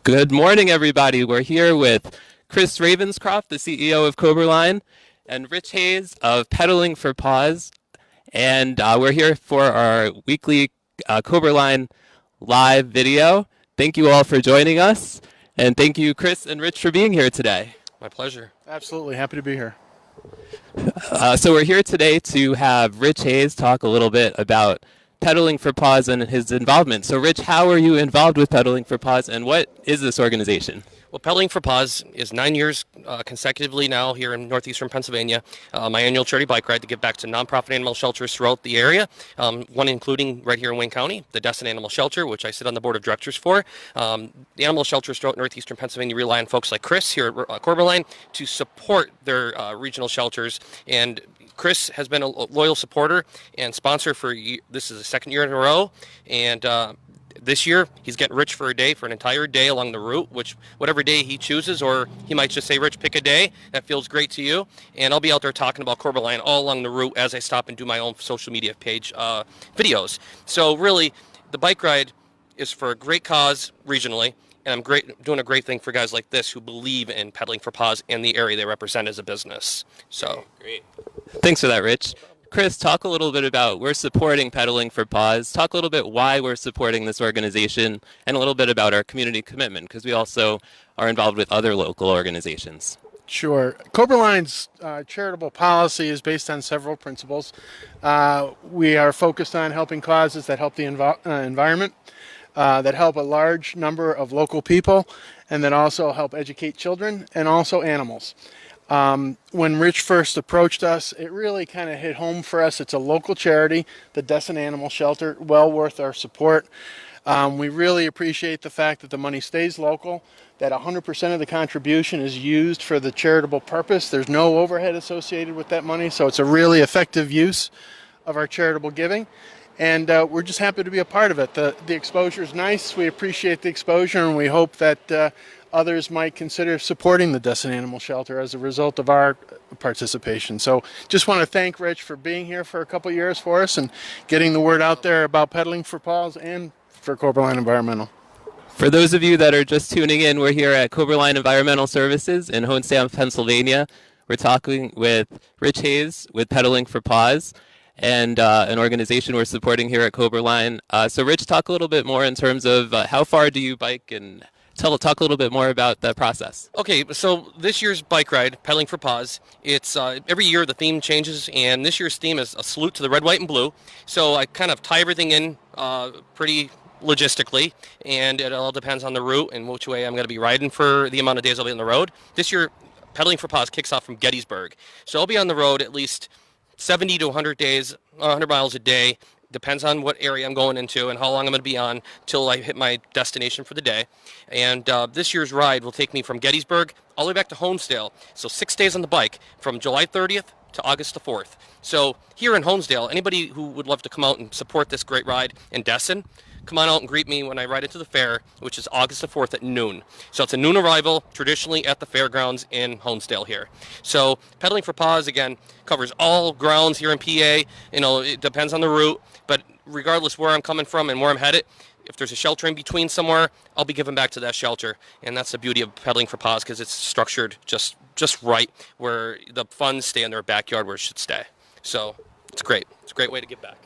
Good morning, everybody. We're here with Chris Ravenscroft, the CEO of Koberlein, and Rich Hayes of Pedaling4Paws. And we're here for our weekly Koberlein live video. Thank you all for joining us. And thank you, Chris and Rich, for being here today. My pleasure. Absolutely. Happy to be here. So we're here today to have Rich Hayes talk a little bit about Pedaling4Paws and his involvement. So Rich, how are you involved with Pedaling4Paws and what is this organization? Well, Pedaling4Paws is 9 years consecutively now here in northeastern Pennsylvania. My annual charity bike ride to give back to nonprofit animal shelters throughout the area, one including right here in Wayne County, the Dessin Animal Shelter, which I sit on the board of directors for. The animal shelters throughout northeastern Pennsylvania rely on folks like Chris here at Koberlein to support their regional shelters. And Chris has been a loyal supporter and sponsor for, this is the second year in a row. And this year, he's getting Rich for a day, for an entire day along the route, which whatever day he chooses, or he might just say, Rich, pick a day that feels great to you. And I'll be out there talking about Koberlein all along the route as I stop and do my own social media page videos. So really, the bike ride is for a great cause regionally, and I'm doing a great thing for guys like this who believe in Pedaling4Paws and the area they represent as a business. So great. Thanks for that, Rich. Chris, talk a little bit about, we're supporting Pedaling4Paws. Talk a little bit why we're supporting this organization and a little bit about our community commitment, because we also are involved with other local organizations. Sure. Koberlein's charitable policy is based on several principles. We are focused on helping causes that help the environment, that help a large number of local people, and that also help educate children and also animals. When Rich first approached us, it really kind of hit home for us. It's a local charity, the Dessin Animal Shelter, well worth our support. We really appreciate the fact that the money stays local, that 100% of the contribution is used for the charitable purpose. There's no overhead associated with that money, so it's a really effective use of our charitable giving. And we're just happy to be a part of it. The exposure is nice. We appreciate the exposure, and we hope that others might consider supporting the Dessin Animal Shelter as a result of our participation. So just want to thank Rich for being here for a couple years for us and getting the word out there about Pedaling4Paws and for Koberlein Environmental. For those of you that are just tuning in, we're here at Koberlein Environmental Services in Hohenstamm, Pennsylvania. We're talking with Rich Hayes with Pedaling4Paws and an organization we're supporting here at Koberlein. So Rich, talk a little bit more in terms of how far do you bike and talk a little bit more about the process. Okay, so this year's bike ride, Pedaling4Paws, it's every year the theme changes, and this year's theme is a salute to the red, white, and blue. So I kind of tie everything in pretty logistically, and it all depends on the route and which way I'm going to be riding for the amount of days I'll be on the road. This year, Pedaling4Paws kicks off from Gettysburg. So I'll be on the road at least 70 to 100 days, 100 miles a day. Depends on what area I'm going into and how long I'm going to be on till I hit my destination for the day. And this year's ride will take me from Gettysburg all the way back to Honesdale. So 6 days on the bike from July 30th to August the 4th. So here in Honesdale, anybody who would love to come out and support this great ride in Dessin, come on out and greet me when I ride into the fair, which is August the 4th at noon. So it's a noon arrival, traditionally at the fairgrounds in Honesdale here. So Pedaling4Paws, again, covers all grounds here in PA. You know, it depends on the route, but regardless where I'm coming from and where I'm headed, if there's a shelter in between somewhere, I'll be giving back to that shelter. And that's the beauty of Pedaling4Paws, because it's structured just right where the funds stay in their backyard where it should stay. So it's great. It's a great way to give back.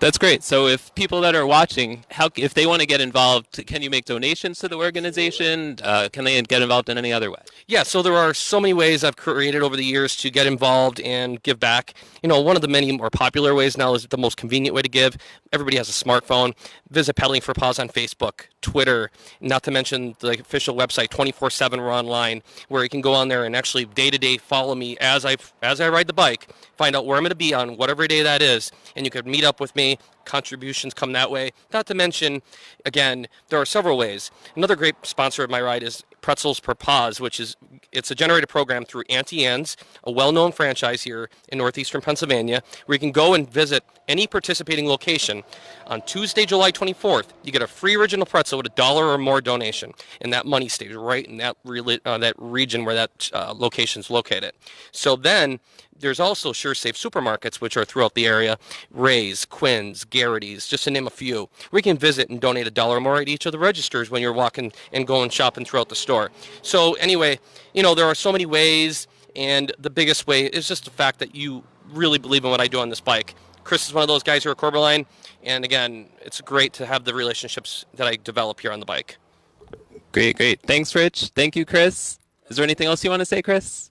That's great. So if people that are watching, if they want to get involved, can you make donations to the organization? Can they get involved in any other way? Yeah, so there are so many ways I've created over the years to get involved and give back. You know, one of the many more popular ways now is the most convenient way to give. Everybody has a smartphone. Visit Pedaling4Paws on Facebook, Twitter, not to mention the official website 24/7. We're online, where you can go on there and actually day-to-day follow me as I ride the bike, find out where I'm going to be on whatever day that is, and you could meet up with me. Contributions come that way. Not to mention, again, there are several ways. Another great sponsor of my ride is Pretzels per Paws, it's a generated program through Auntie Anne's, a well-known franchise here in northeastern Pennsylvania, where you can go and visit any participating location. On Tuesday, July 24th, you get a free original pretzel with $1 or more donation, and that money stays right in that region where that location is located. So then there's also Sure Safe supermarkets, which are throughout the area, Ray's, Quinn's, Garrity's, just to name a few. We can visit and donate $1 or more at each of the registers when you're walking and going shopping throughout the store. So anyway, there are so many ways, and the biggest way is just the fact that you really believe in what I do on this bike. Chris is one of those guys here at Koberlein, and again, it's great to have the relationships that I develop here on the bike. Great, great. Thanks, Rich. Thank you, Chris. Is there anything else you want to say, Chris?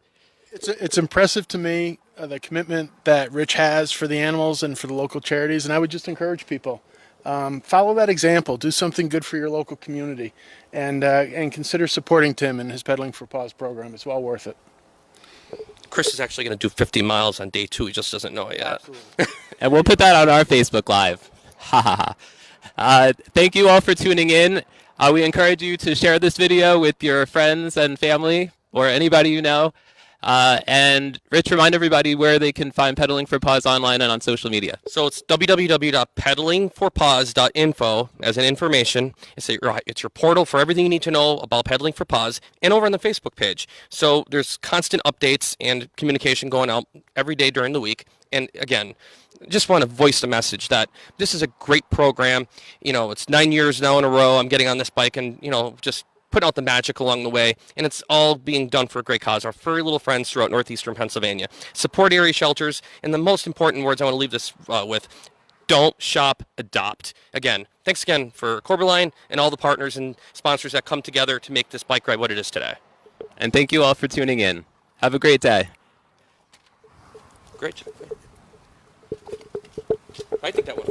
It's impressive to me, the commitment that Rich has for the animals and for the local charities, and I would just encourage people, follow that example. Do something good for your local community, and consider supporting Tim and his Pedaling for Paws program. It's well worth it. Chris is actually going to do 50 miles on day 2. He just doesn't know it yet. Absolutely. And we'll put that on our Facebook Live. Ha ha ha. Thank you all for tuning in. We encourage you to share this video with your friends and family or anybody you know. And Rich, remind everybody where they can find Pedaling for Paws online and on social media. So it's www.pedaling4paws.info as an information. It's your portal for everything you need to know about Pedaling for Paws, and over on the Facebook page. So there's constant updates and communication going out every day during the week. And again, just want to voice the message that this is a great program. It's 9 years now in a row I'm getting on this bike, and just putting out the magic along the way, and it's all being done for a great cause. Our furry little friends throughout northeastern Pennsylvania. Support area shelters, and the most important words I want to leave this with, don't shop, adopt. Again, thanks again for Koberlein and all the partners and sponsors that come together to make this bike ride what it is today. And thank you all for tuning in. Have a great day. Great. I think that went.